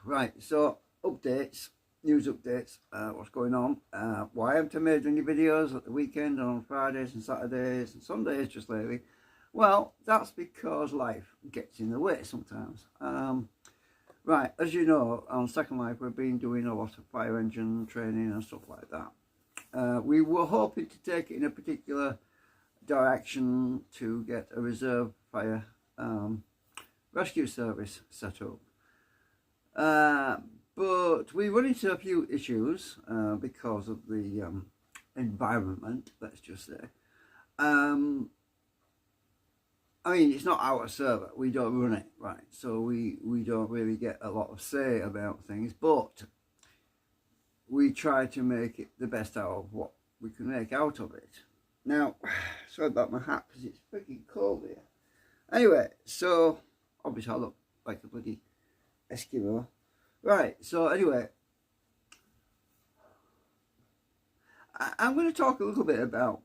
Right, so news updates, what's going on, why haven't I made any videos at the weekend and on Fridays and Saturdays and Sundays just lately? Well, that's because life gets in the way sometimes. Right, as you know, on Second Life we've been doing a lot of fire engine training and stuff like that. We were hoping to take it in a particular direction to get a reserve fire rescue service set up. But we run into a few issues because of the environment, let's just say. I mean, it's not our server, we don't run it, right? So we don't really get a lot of say about things, but we try to make it the best out of what we can make out of it. Now, sorry about my hat because it's freaking cold here. Anyway, so obviously I look like a bloody Eskimo. Right, so anyway, I'm going to talk a little bit about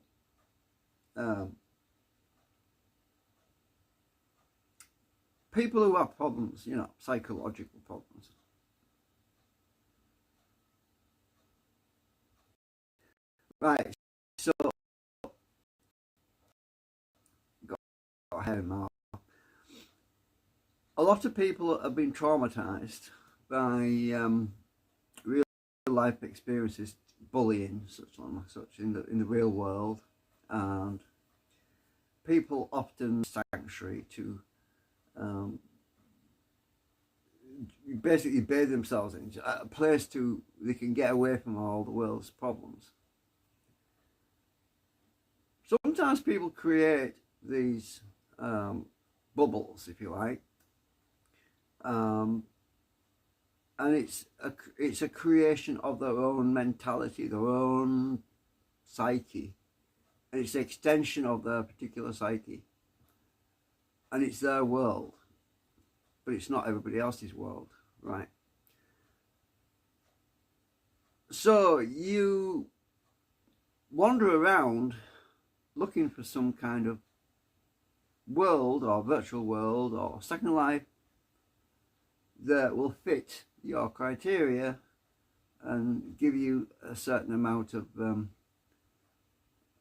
people who have problems, you know, psychological problems. Right, so got hair in my mouth. A lot of people have been traumatised by real life experiences, bullying, such in the real world, and people often sanctuary to basically bathe themselves in a place they can get away from all the world's problems. Sometimes people create these bubbles, if you like, and it's a creation of their own mentality, their own psyche, and it's an extension of their particular psyche, and it's their world, but it's not everybody else's world, right? So you wander around looking for some kind of world or virtual world or Second Life that will fit your criteria and give you a certain amount of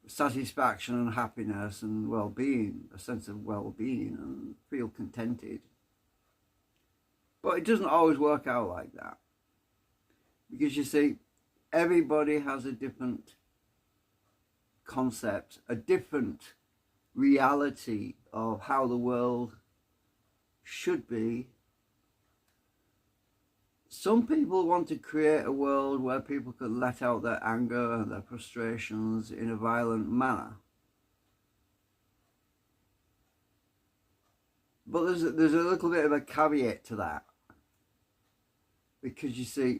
satisfaction and happiness and well-being, a sense of well-being, and feel contented. But it doesn't always work out like that, because you see, everybody has a different concept, a different reality of how the world should be. Some people want to create a world where people can let out their anger and their frustrations in a violent manner. But there's a little bit of a caveat to that, because you see,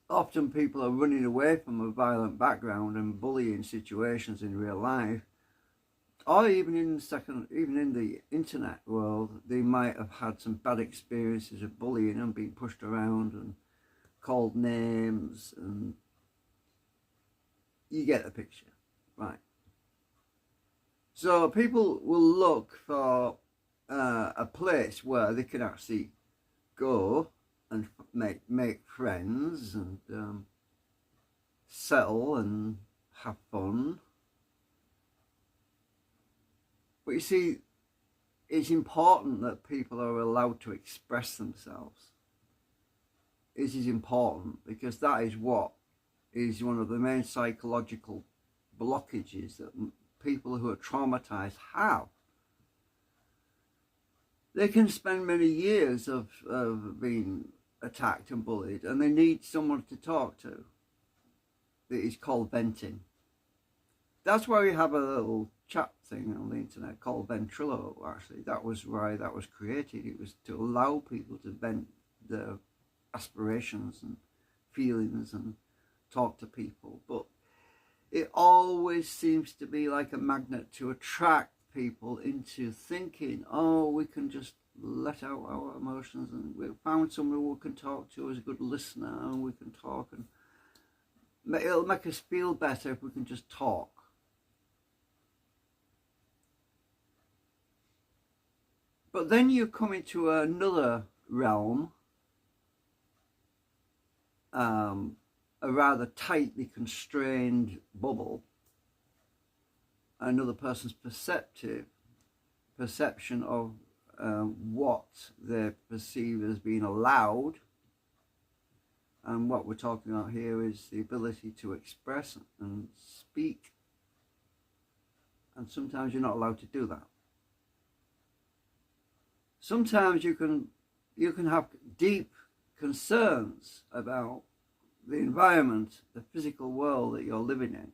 often people are running away from a violent background and bullying situations in real life, or even in the internet world, they might have had some bad experiences of bullying and being pushed around and called names, and you get the picture, right? So people will look for a place where they can actually go and make friends and settle and have fun. But you see, it's important that people are allowed to express themselves. It is important, because that is what is one of the main psychological blockages that people who are traumatized have. They can spend many years of being attacked and bullied, and they need someone to talk to. It is called venting. That's why we have a little chat thing on the internet called Ventrilo, actually. That was why that was created. It was to allow people to vent their aspirations and feelings and talk to people. But it always seems to be like a magnet to attract people into thinking, oh, we can just let out our emotions, and we found someone we can talk to as a good listener, and we can talk, and it'll make us feel better if we can just talk. But then you come into another realm, a rather tightly constrained bubble, another person's perception of what they perceive as being allowed. And what we're talking about here is the ability to express and speak. And sometimes you're not allowed to do that. Sometimes you can have deep concerns about the environment, the physical world that you're living in,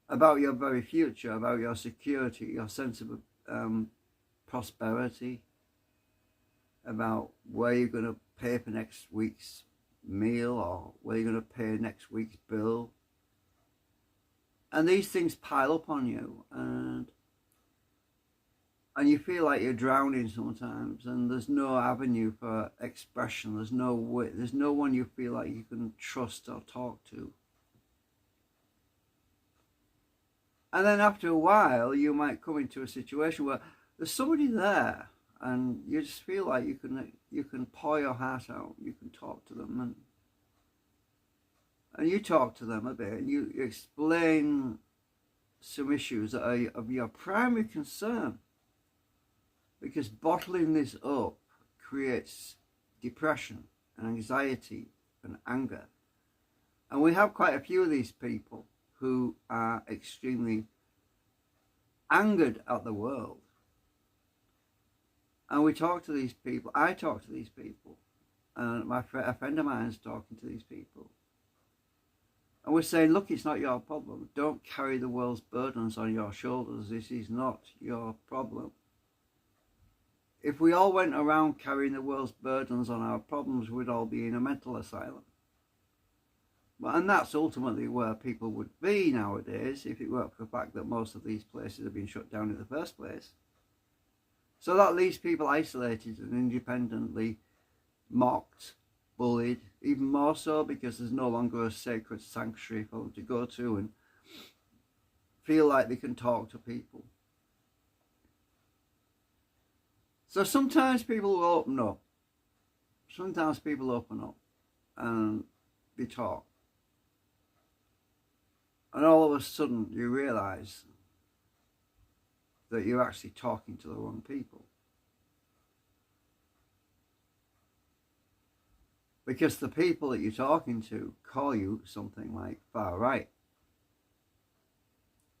about your very future, about your security, your sense of prosperity, about where you're going to pay for next week's meal or where you're going to pay next week's bill. And these things pile up on you, and you feel like you're drowning sometimes, and there's no avenue for expression. There's no way, there's no one you feel like you can trust or talk to. And then after a while, you might come into a situation where there's somebody there, and you just feel like you can pour your heart out. You can talk to them, and you talk to them a bit, and you explain some issues that are of your primary concern. Because bottling this up creates depression and anxiety and anger. And we have quite a few of these people who are extremely angered at the world. And we talk to these people, I talk to these people, and a friend of mine is talking to these people. And we're saying, look, it's not your problem. Don't carry the world's burdens on your shoulders. This is not your problem. If we all went around carrying the world's burdens on our problems, we'd all be in a mental asylum. And that's ultimately where people would be nowadays if it weren't for the fact that most of these places have been shut down in the first place. So that leaves people isolated and independently mocked, bullied, even more so because there's no longer a sacred sanctuary for them to go to and feel like they can talk to people. So sometimes people will open up. Sometimes people open up and they talk. And all of a sudden you realise that you're actually talking to the wrong people. Because the people that you're talking to call you something like far right.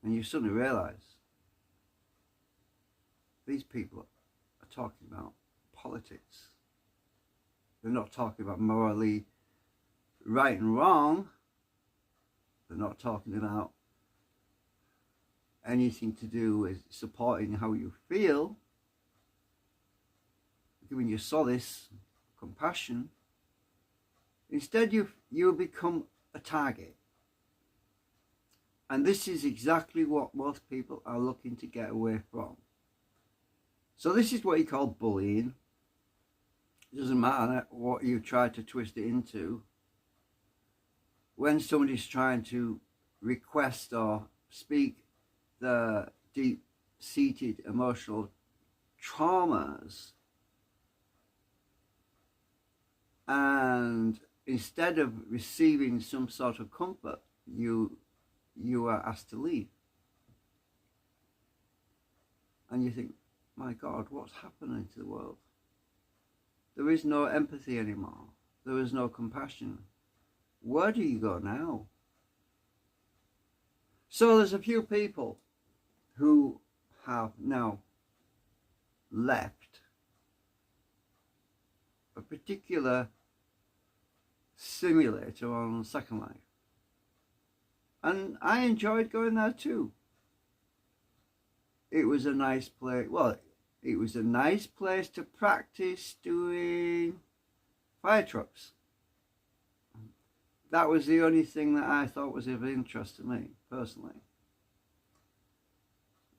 And you suddenly realise these people are talking about politics. They're not talking about morally right and wrong. They're not talking about anything to do with supporting how you feel, giving you solace, compassion. Instead, you become a target. And this is exactly what most people are looking to get away from. So this is what you call bullying. It doesn't matter what you try to twist it into. When somebody's trying to request or speak the deep-seated emotional traumas, and instead of receiving some sort of comfort, you are asked to leave. And you think, my God, what's happening to the world? There is no empathy anymore. There is no compassion. Where do you go now? So there's a few people who have now left a particular simulator on Second Life. And I enjoyed going there too. It was a nice place. Well, it was a nice place to practice doing fire trucks. That was the only thing that I thought was of interest to me, personally.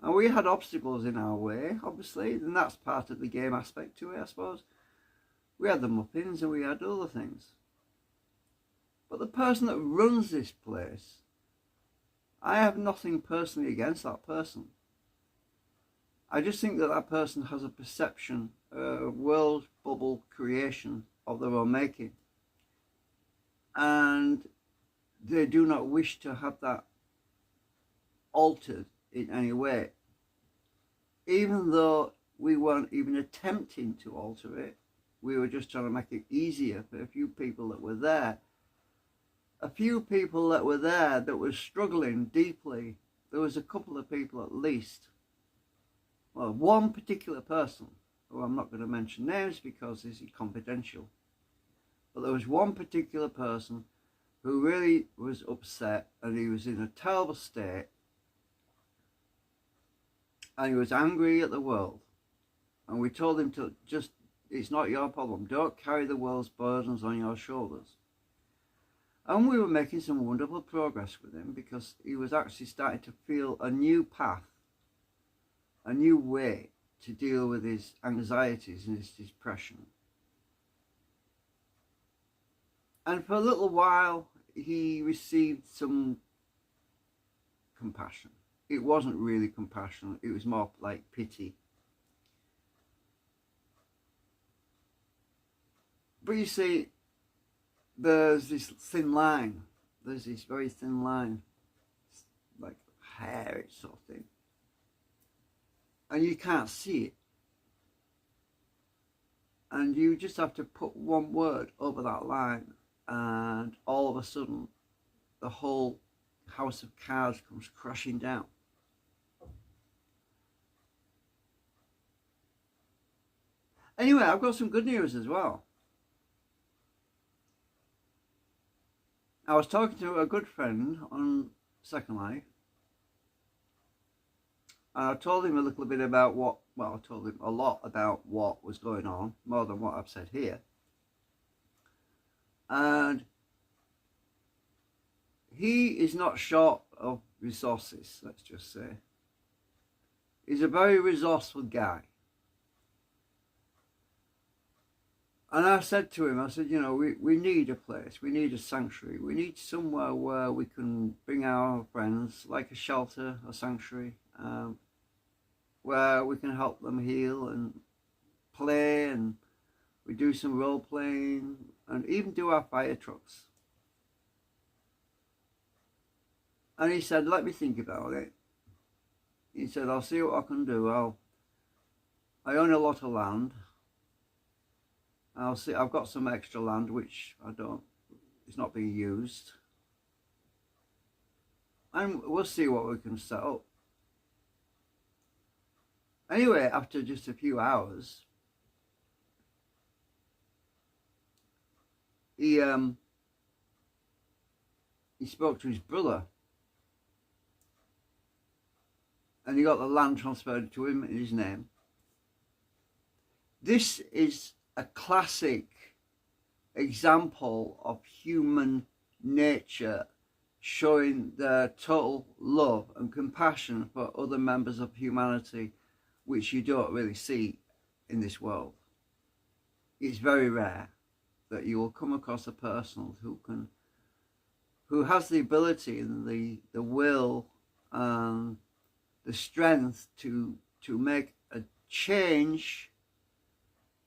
And we had obstacles in our way, obviously, and that's part of the game aspect to it, I suppose. We had the muffins and we had other things. But the person that runs this place, I have nothing personally against that person. I just think that that person has a perception, a world bubble creation of their own making, and they do not wish to have that altered in any way, even though we weren't even attempting to alter it. We were just trying to make it easier for a few people that were there. A few people that were there that were struggling deeply. There was a couple of people at least. Well, one particular person, who I'm not going to mention names because this is confidential, but there was one particular person who really was upset, and he was in a terrible state, and he was angry at the world, and we told him to just, it's not your problem, don't carry the world's burdens on your shoulders. And we were making some wonderful progress with him, because he was actually starting to feel a new path, a new way to deal with his anxieties and his depression. And for a little while he received some compassion. It wasn't really compassion, it was more like pity. But you see, there's this thin line, there's this very thin line, it's like hair, it's sort of thin, and you can't see it, and you just have to put one word over that line, and all of a sudden the whole house of cards comes crashing down. Anyway, I've got some good news as well. I was talking to a good friend on Second Life, and I told him a little bit about I told him a lot about what was going on, more than what I've said here. And he is not short of resources, let's just say. He's a very resourceful guy. And I said to him, I said, you know, we need a place, we need a sanctuary, we need somewhere where we can bring our friends, like a shelter, a sanctuary, where we can help them heal and play, and we do some role playing, and even do our fire trucks. And he said, let me think about it. He said, I'll see what I can do. I own a lot of land. I'll see, I've got some extra land which it's not being used. And we'll see what we can set up. Anyway, after just a few hours, he spoke to his brother, and he got the land transferred to him in his name. This is a classic example of human nature showing their total love and compassion for other members of humanity, which you don't really see in this world. It's very rare that you will come across a person who has the ability and the will and the strength to make a change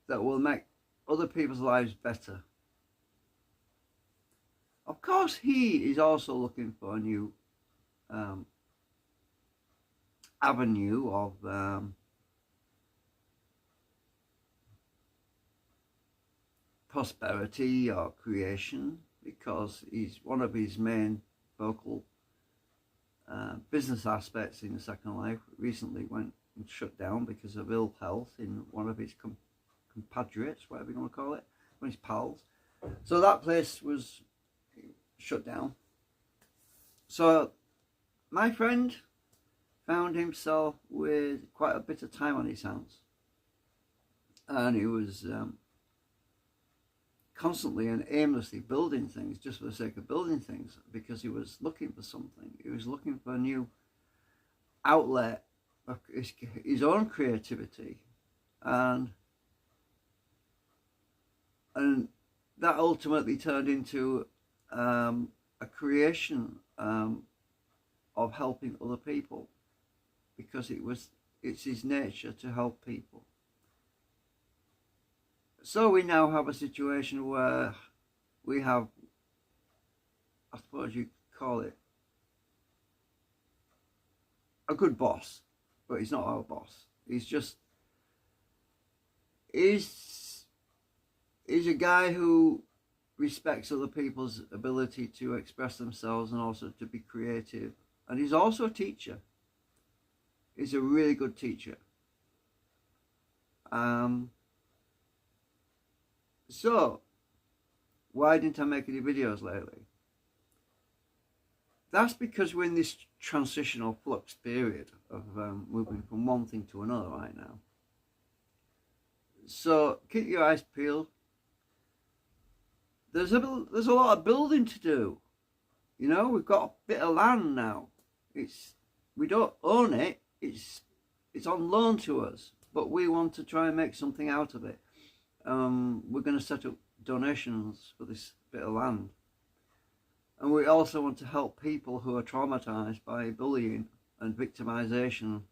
that will make other people's lives better. Of course, he is also looking for a new avenue of prosperity or creation, because one of his main vocal business aspects in the Second Life recently went and shut down because of ill health in one of his compatriots, whatever you want to call it, one of his pals. So that place was shut down. So my friend found himself with quite a bit of time on his hands, and he was constantly and aimlessly building things just for the sake of building things, because he was looking for something. He was looking for a new outlet of his own creativity, and that ultimately turned into a creation of helping other people, because it was It's his nature to help people. So we now have a situation where we have, I suppose you could call it, a good boss, but he's not our boss. He's a guy who respects other people's ability to express themselves and also to be creative. And he's also a teacher. He's a really good teacher. So, why didn't I make any videos lately? That's because we're in this transitional flux period of moving from one thing to another right now. So keep your eyes peeled. There's a lot of building to do. You know, we've got a bit of land now. We don't own it. It's on loan to us, but we want to try and make something out of it. We're going to set up donations for this bit of land. And we also want to help people who are traumatized by bullying and victimization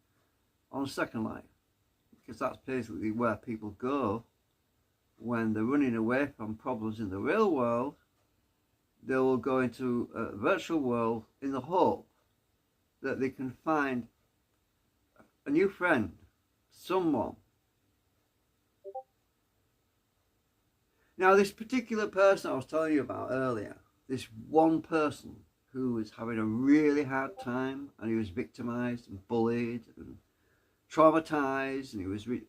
on Second Life. Because that's basically where people go when they're running away from problems in the real world. They will go into a virtual world in the hope that they can find a new friend, someone. Now, this particular person I was telling you about earlier, this one person who was having a really hard time, and he was victimized and bullied and traumatized, and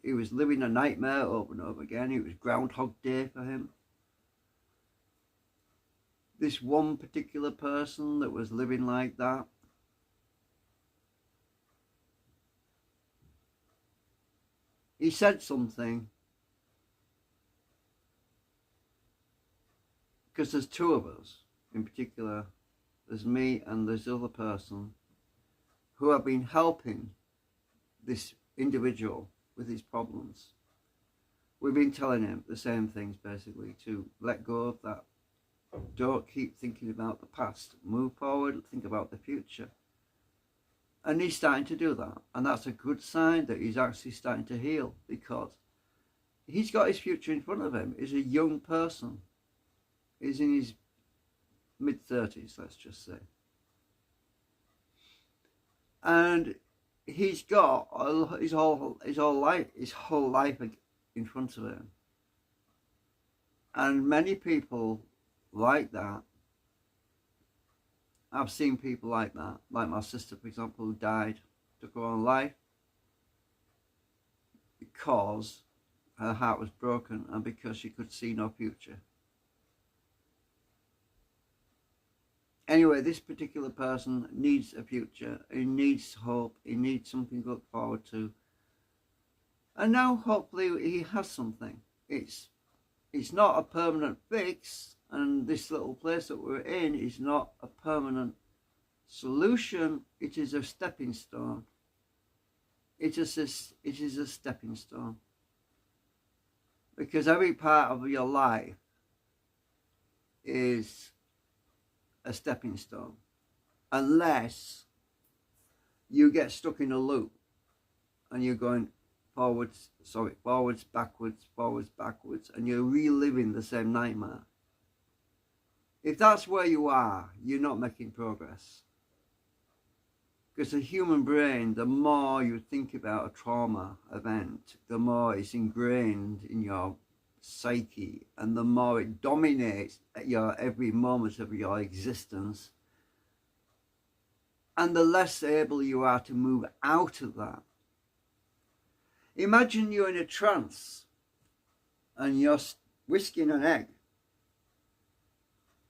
he was living a nightmare over and over again. It was Groundhog Day for him. This one particular person that was living like that, he said something, because there's two of us in particular. There's me and there's the other person who have been helping this individual with his problems. We've been telling him the same things, basically, to let go of that. Don't keep thinking about the past. Move forward, think about the future. And he's starting to do that. And that's a good sign that he's actually starting to heal, because he's got his future in front of him. He's a young person. He's in his mid-30s, let's just say. And he's got his whole life in front of him. And many people like that. I've seen people like that, like my sister, for example, who died, took her own life because her heart was broken and because she could see no future. Anyway, this particular person needs a future. He needs hope. He needs something to look forward to. And now, hopefully, he has something. It's not a permanent fix, and this little place that we're in is not a permanent solution. It is a stepping stone. It is a stepping stone. Because every part of your life is a stepping stone, unless you get stuck in a loop and you're going forwards, backwards, and you're reliving the same nightmare. If that's where you are, you're not making progress. Because the human brain, the more you think about a trauma event, the more it's ingrained in your psyche, and the more it dominates your every moment of your existence, and the less able you are to move out of that. Imagine you're in a trance and you're whisking an egg.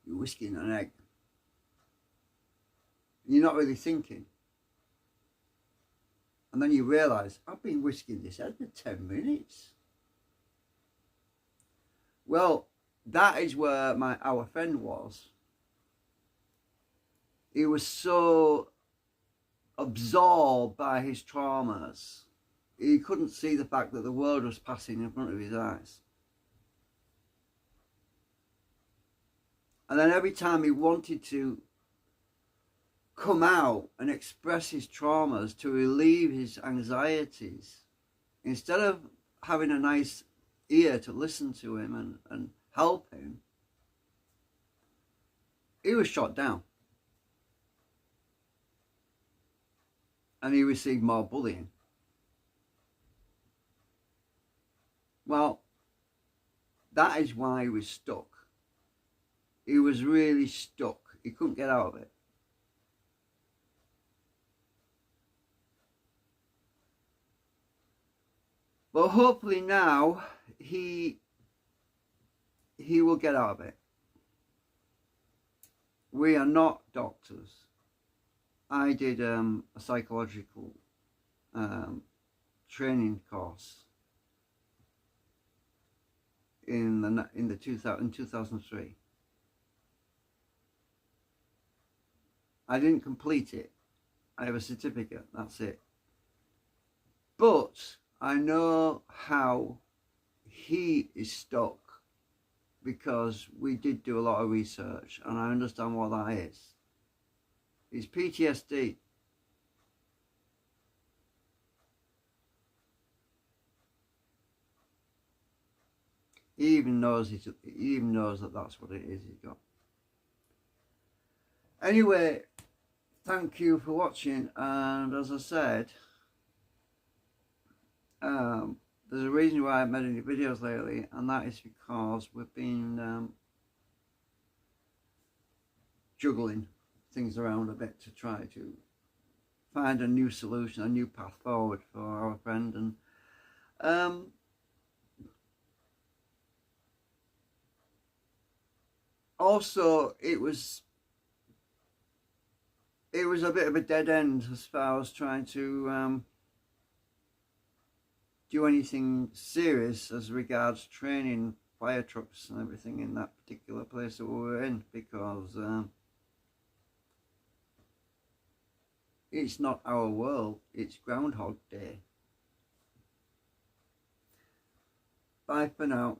You're whisking an egg. You're not really thinking. And then you realise, I've been whisking this egg for 10 minutes. Well, that is where our friend was. He was so absorbed by his traumas, he couldn't see the fact that the world was passing in front of his eyes. And then every time he wanted to come out and express his traumas to relieve his anxieties, instead of having a nice ear to listen to him and help him, he was shot down. And he received more bullying. Well, that is why he was stuck. He was really stuck. He couldn't get out of it. But hopefully now he will get out of it. We are not doctors. I did a psychological training course in 2003. I didn't complete it. I have a certificate, that's it. But I know how he is stuck, because we did do a lot of research and I understand what that is. It's PTSD. He even knows that that's what it is he's got. Anyway, thank you for watching, and as I said, there's a reason why I haven't made any videos lately, and that is because we've been juggling things around a bit to try to find a new solution, a new path forward for our friend. And also it was a bit of a dead end as far as trying to do anything serious as regards training fire trucks and everything in that particular place that we were in, because it's not our world, it's Groundhog Day. Bye for now.